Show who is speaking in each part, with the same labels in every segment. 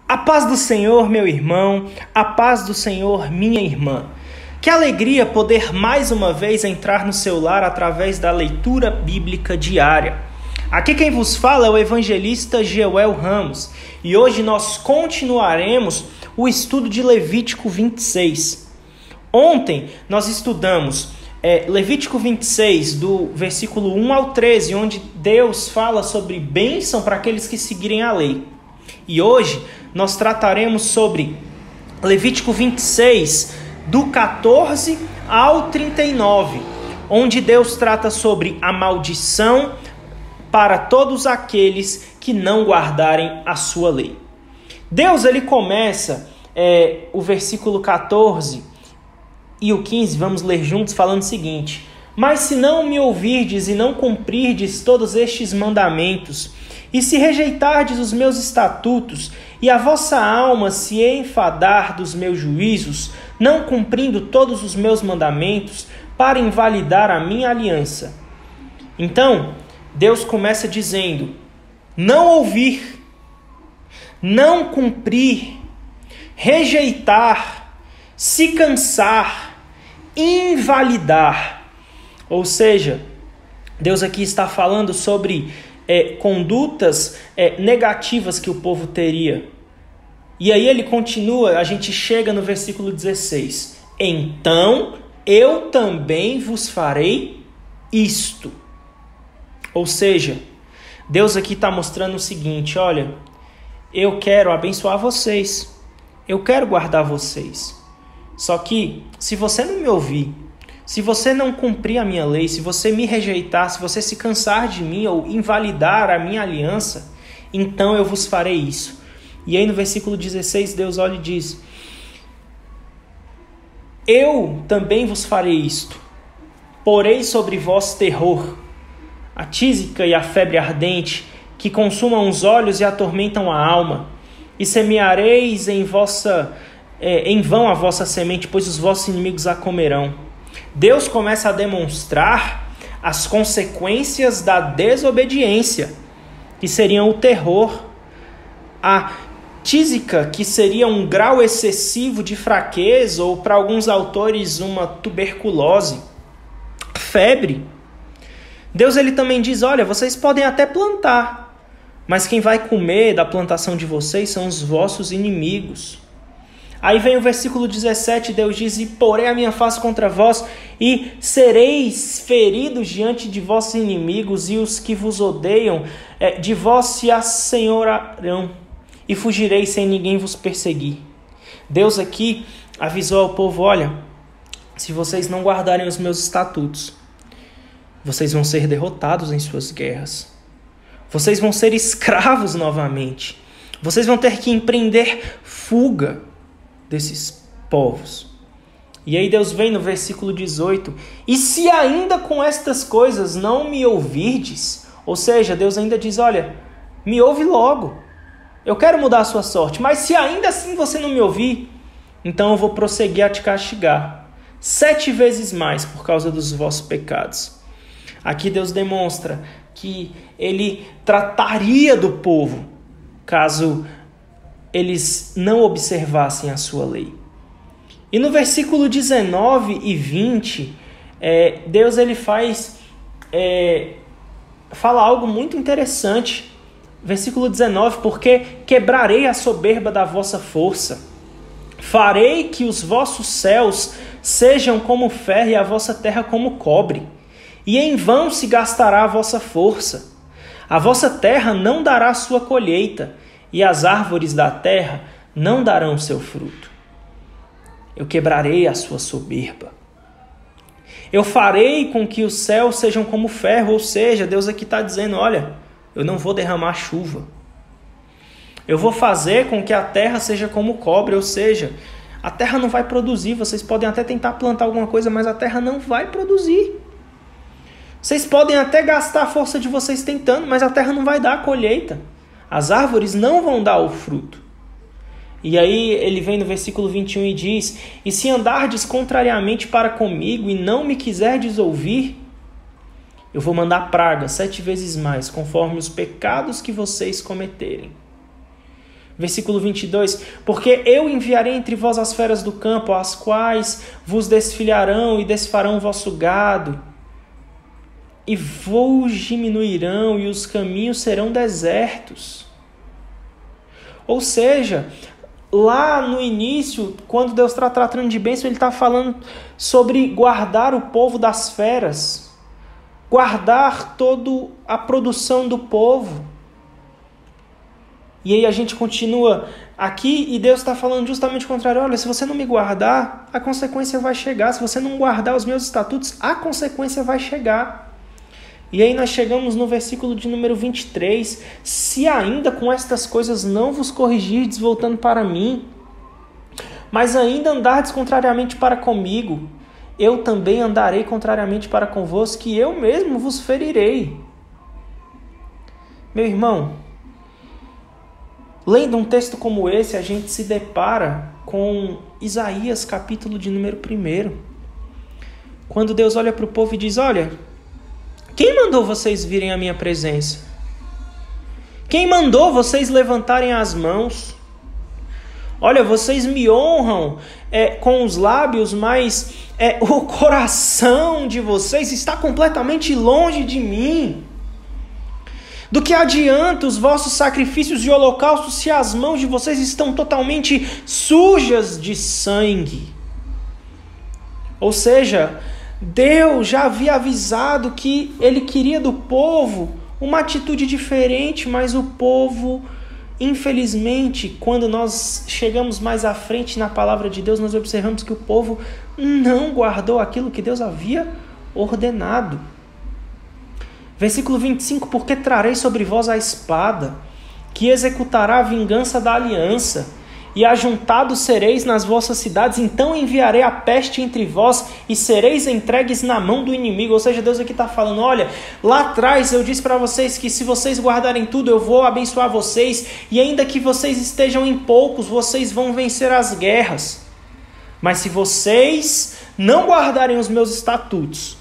Speaker 1: A paz do Senhor, meu irmão, a paz do Senhor, minha irmã. Que alegria poder mais uma vez entrar no seu lar através da leitura bíblica diária. Aqui quem vos fala é o evangelista Geuel Ramos e hoje nós continuaremos o estudo de Levítico 26. Ontem nós estudamos Levítico 26, do versículo 1 ao 13, onde Deus fala sobre bênção para aqueles que seguirem a lei. E hoje nós trataremos sobre Levítico 26, do 14 ao 39, onde Deus trata sobre a maldição para todos aqueles que não guardarem a sua lei. Deus ele começa o versículo 14 e o 15, vamos ler juntos, falando o seguinte: Mas se não me ouvirdes e não cumprirdes todos estes mandamentos, e se rejeitardes os meus estatutos, e a vossa alma se enfadar dos meus juízos, não cumprindo todos os meus mandamentos, para invalidar a minha aliança. Então, Deus começa dizendo: não ouvir, não cumprir, rejeitar, se cansar, invalidar. Ou seja, Deus aqui está falando sobre condutas negativas que o povo teria. E aí ele continua, a gente chega no versículo 16. Então eu também vos farei isto. Ou seja, Deus aqui está mostrando o seguinte: olha, eu quero abençoar vocês, eu quero guardar vocês. Só que se você não me ouvir, se você não cumprir a minha lei, se você me rejeitar, se você se cansar de mim ou invalidar a minha aliança, então eu vos farei isso. E aí no versículo 16 Deus olha e diz: eu também vos farei isto, porei sobre vós terror, a tísica e a febre ardente, que consumam os olhos e atormentam a alma, e semeareis em vão a vossa semente, pois os vossos inimigos a comerão. Deus começa a demonstrar as consequências da desobediência, que seriam o terror, a tísica, que seria um grau excessivo de fraqueza, ou para alguns autores uma tuberculose, febre. Deus ele também diz: olha, vocês podem até plantar, mas quem vai comer da plantação de vocês são os vossos inimigos. Aí vem o versículo 17, Deus diz: e porei a minha face contra vós, e sereis feridos diante de vossos inimigos, e os que vos odeiam de vós se assenhorarão, e fugireis sem ninguém vos perseguir. Deus aqui avisou ao povo: olha, se vocês não guardarem os meus estatutos, vocês vão ser derrotados em suas guerras. Vocês vão ser escravos novamente. Vocês vão ter que empreender fuga desses povos. E aí Deus vem no versículo 18: e se ainda com estas coisas não me ouvirdes, ou seja, Deus ainda diz: olha, me ouve logo, eu quero mudar a sua sorte, mas se ainda assim você não me ouvir, então eu vou prosseguir a te castigar 7 vezes mais por causa dos vossos pecados. Aqui Deus demonstra que ele trataria do povo caso eles não observassem a sua lei. E no versículo 19 e 20, Deus ele fala algo muito interessante. Versículo 19: porque quebrarei a soberba da vossa força, farei que os vossos céus sejam como ferro e a vossa terra como cobre, e em vão se gastará a vossa força. A vossa terra não dará sua colheita, e as árvores da terra não darão seu fruto. Eu quebrarei a sua soberba. Eu farei com que os céus sejam como ferro, ou seja, Deus aqui está dizendo: olha, eu não vou derramar chuva. Eu vou fazer com que a terra seja como cobre, ou seja, a terra não vai produzir. Vocês podem até tentar plantar alguma coisa, mas a terra não vai produzir. Vocês podem até gastar a força de vocês tentando, mas a terra não vai dar a colheita. As árvores não vão dar o fruto. E aí ele vem no versículo 21 e diz: e se andardes contrariamente para comigo e não me quiserdes ouvir, eu vou mandar praga 7 vezes mais, conforme os pecados que vocês cometerem. Versículo 22, porque eu enviarei entre vós as feras do campo, as quais vos desfilharão e desfarão o vosso gado, e voos diminuirão e os caminhos serão desertos. Ou seja, lá no início, quando Deus está tratando de bênção, ele está falando sobre guardar o povo das feras, guardar toda a produção do povo. E aí a gente continua aqui e Deus está falando justamente o contrário. Olha, se você não me guardar, a consequência vai chegar. Se você não guardar os meus estatutos, a consequência vai chegar. E aí nós chegamos no versículo de número 23. Se ainda com estas coisas não vos corrigirdes voltando para mim, mas ainda andardes contrariamente para comigo, eu também andarei contrariamente para convosco, que eu mesmo vos ferirei. Meu irmão, lendo um texto como esse, a gente se depara com Isaías, capítulo de número 1. Quando Deus olha para o povo e diz, olha, quem mandou vocês virem à minha presença? Quem mandou vocês levantarem as mãos? Olha, vocês me honram com os lábios, mas o coração de vocês está completamente longe de mim. Do que adianta os vossos sacrifícios de holocausto se as mãos de vocês estão totalmente sujas de sangue? Ou seja, Deus já havia avisado que ele queria do povo uma atitude diferente, mas o povo, infelizmente, quando nós chegamos mais à frente na palavra de Deus, nós observamos que o povo não guardou aquilo que Deus havia ordenado. Versículo 25, porque trarei sobre vós a espada, que executará a vingança da aliança, e ajuntados sereis nas vossas cidades, então enviarei a peste entre vós, e sereis entregues na mão do inimigo. Ou seja, Deus aqui está falando, olha, lá atrás eu disse para vocês que se vocês guardarem tudo, eu vou abençoar vocês, e ainda que vocês estejam em poucos, vocês vão vencer as guerras. Mas se vocês não guardarem os meus estatutos,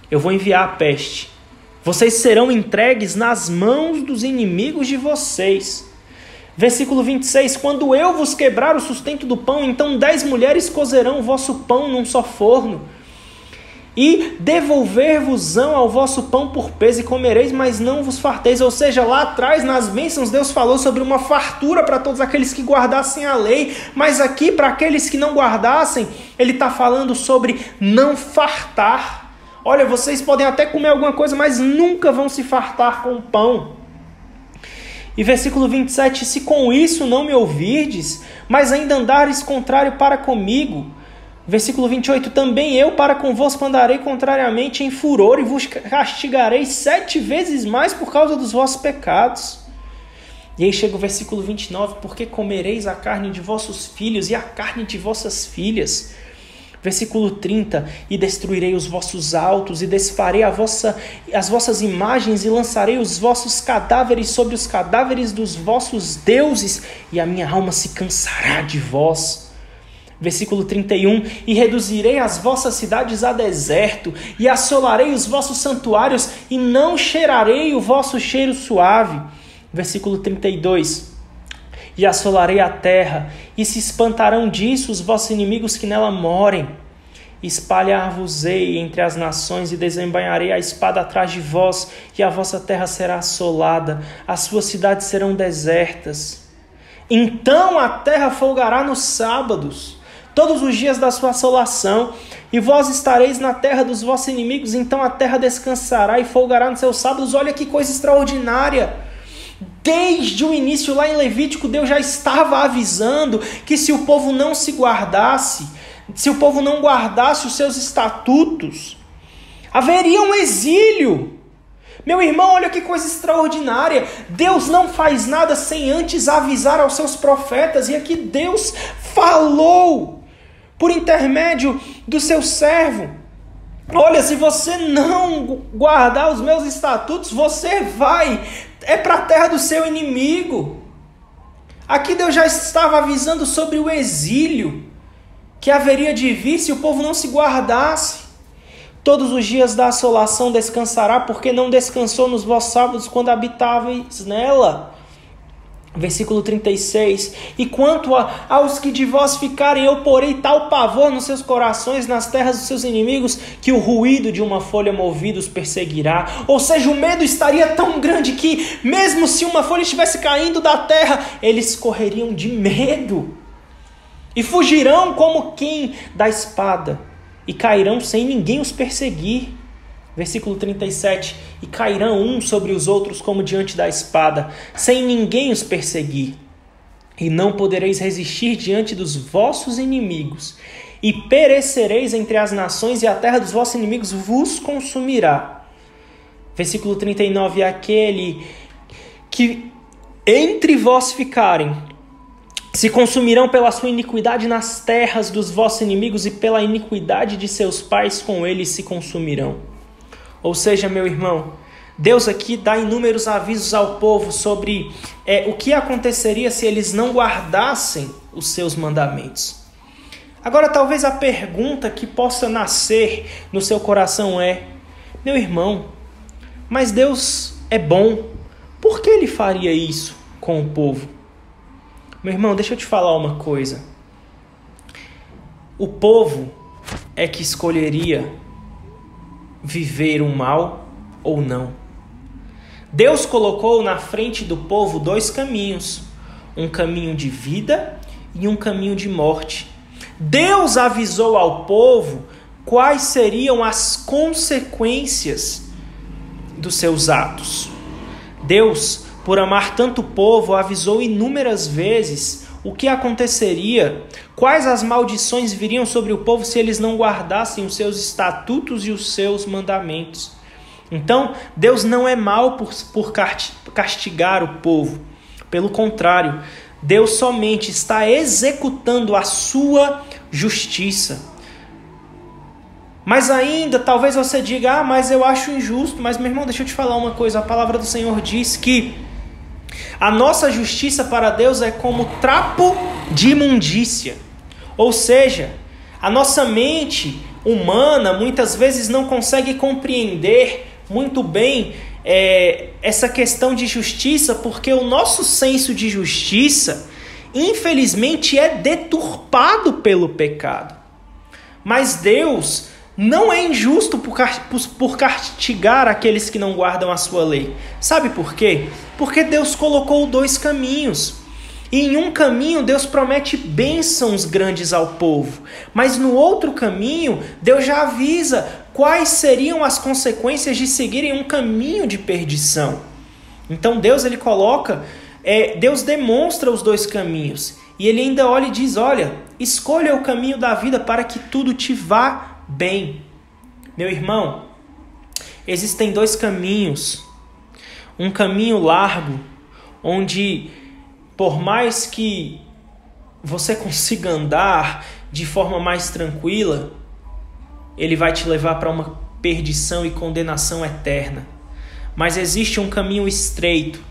Speaker 1: eu vou enviar a peste. Vocês serão entregues nas mãos dos inimigos de vocês. Versículo 26, quando eu vos quebrar o sustento do pão, então 10 mulheres cozerão o vosso pão num só forno, e devolver-vos-ão ao vosso pão por peso, e comereis, mas não vos farteis. Ou seja, lá atrás nas bênçãos Deus falou sobre uma fartura para todos aqueles que guardassem a lei, mas aqui para aqueles que não guardassem, ele está falando sobre não fartar. Olha, vocês podem até comer alguma coisa, mas nunca vão se fartar com pão. E versículo 27, se com isso não me ouvirdes, mas ainda andares contrário para comigo. Versículo 28, também eu para convosco andarei contrariamente em furor, e vos castigarei 7 vezes mais por causa dos vossos pecados. E aí chega o versículo 29, porque comereis a carne de vossos filhos e a carne de vossas filhas. Versículo 30, e destruirei os vossos altos, e desfarei as vossas imagens, e lançarei os vossos cadáveres sobre os cadáveres dos vossos deuses, e a minha alma se cansará de vós. Versículo 31, e reduzirei as vossas cidades a deserto, e assolarei os vossos santuários, e não cheirarei o vosso cheiro suave. Versículo 32, e assolarei a terra, e se espantarão disso os vossos inimigos que nela morem. Espalhar-vos-ei entre as nações, e desembainharei a espada atrás de vós, e a vossa terra será assolada, as suas cidades serão desertas. Então a terra folgará nos sábados, todos os dias da sua assolação, e vós estareis na terra dos vossos inimigos, então a terra descansará e folgará nos seus sábados. Olha que coisa extraordinária! Desde o início, lá em Levítico, Deus já estava avisando que se o povo não se guardasse, se o povo não guardasse os seus estatutos, haveria um exílio. Meu irmão, olha que coisa extraordinária. Deus não faz nada sem antes avisar aos seus profetas. E aqui Deus falou por intermédio do seu servo. Olha, se você não guardar os meus estatutos, você vai para a terra do seu inimigo. Aqui Deus já estava avisando sobre o exílio que haveria de vir se o povo não se guardasse. Todos os dias da assolação descansará, porque não descansou nos vossos sábados quando habitáveis nela. Versículo 36, e quanto aos que de vós ficarem, eu porei tal pavor nos seus corações, nas terras dos seus inimigos, que o ruído de uma folha movida os perseguirá. Ou seja, o medo estaria tão grande que, mesmo se uma folha estivesse caindo da terra, eles correriam de medo, e fugirão como quem da espada, e cairão sem ninguém os perseguir. Versículo 37, e cairão uns sobre os outros como diante da espada, sem ninguém os perseguir. E não podereis resistir diante dos vossos inimigos, e perecereis entre as nações, e a terra dos vossos inimigos vos consumirá. Versículo 39, aquele que entre vós ficarem, se consumirão pela sua iniquidade nas terras dos vossos inimigos, e pela iniquidade de seus pais com eles se consumirão. Ou seja, meu irmão, Deus aqui dá inúmeros avisos ao povo sobre o que aconteceria se eles não guardassem os seus mandamentos. Agora, talvez a pergunta que possa nascer no seu coração é: meu irmão, mas Deus é bom, por que Ele faria isso com o povo? Meu irmão, deixa eu te falar uma coisa. O povo é que escolheria viver o mal ou não. Deus colocou na frente do povo dois caminhos, um caminho de vida e um caminho de morte. Deus avisou ao povo quais seriam as consequências dos seus atos. Deus, por amar tanto o povo, avisou inúmeras vezes o que aconteceria, quais as maldições viriam sobre o povo se eles não guardassem os seus estatutos e os seus mandamentos. Então, Deus não é mau por castigar o povo. Pelo contrário, Deus somente está executando a sua justiça. Mas ainda, talvez você diga: mas eu acho injusto. Mas, meu irmão, deixa eu te falar uma coisa. A palavra do Senhor diz que a nossa justiça para Deus é como trapo de imundícia. Ou seja, a nossa mente humana muitas vezes não consegue compreender muito bem essa questão de justiça, porque o nosso senso de justiça, infelizmente, é deturpado pelo pecado. Mas Deus não é injusto por castigar aqueles que não guardam a sua lei. Sabe por quê? Porque Deus colocou dois caminhos. E em um caminho Deus promete bênçãos grandes ao povo. Mas no outro caminho Deus já avisa quais seriam as consequências de seguirem um caminho de perdição. Então Deus Deus demonstra os dois caminhos. E Ele ainda olha e diz: olha, escolha o caminho da vida para que tudo te vá bem. Meu irmão, existem dois caminhos. Um caminho largo, onde por mais que você consiga andar de forma mais tranquila, ele vai te levar para uma perdição e condenação eterna. Mas existe um caminho estreito,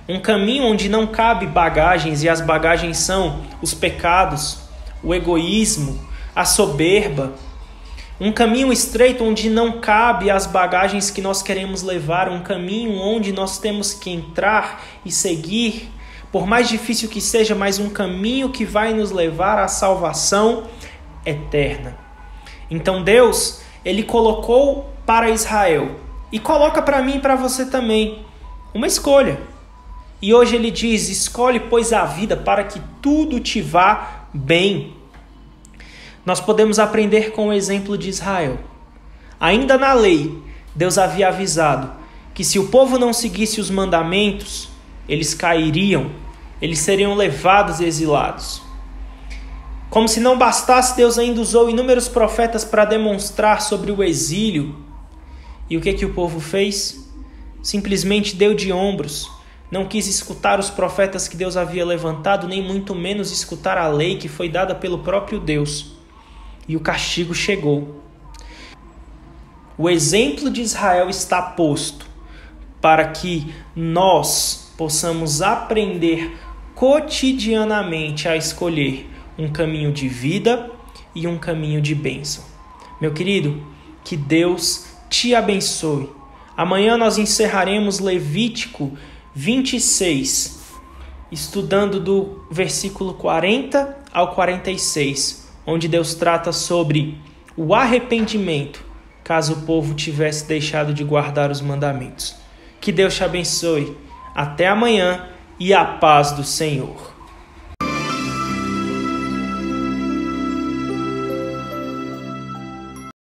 Speaker 1: um caminho onde não cabe bagagens, e as bagagens são os pecados, o egoísmo, a soberba. Um caminho estreito onde não cabe as bagagens que nós queremos levar, um caminho onde nós temos que entrar e seguir, por mais difícil que seja, mas um caminho que vai nos levar à salvação eterna. Então Deus, Ele colocou para Israel, e coloca para mim e para você também, uma escolha. E hoje Ele diz: escolhe, pois, a vida para que tudo te vá bem. Nós podemos aprender com o exemplo de Israel. Ainda na lei, Deus havia avisado que se o povo não seguisse os mandamentos, eles cairiam, eles seriam levados e exilados. Como se não bastasse, Deus ainda usou inúmeros profetas para demonstrar sobre o exílio. E o que o povo fez? Simplesmente deu de ombros. Não quis escutar os profetas que Deus havia levantado, nem muito menos escutar a lei que foi dada pelo próprio Deus. E o castigo chegou. O exemplo de Israel está posto para que nós possamos aprender cotidianamente a escolher um caminho de vida e um caminho de bênção. Meu querido, que Deus te abençoe. Amanhã nós encerraremos Levítico 26 estudando do versículo 40 ao 46, onde Deus trata sobre o arrependimento, caso o povo tivesse deixado de guardar os mandamentos. Que Deus te abençoe. Até amanhã e a paz do Senhor.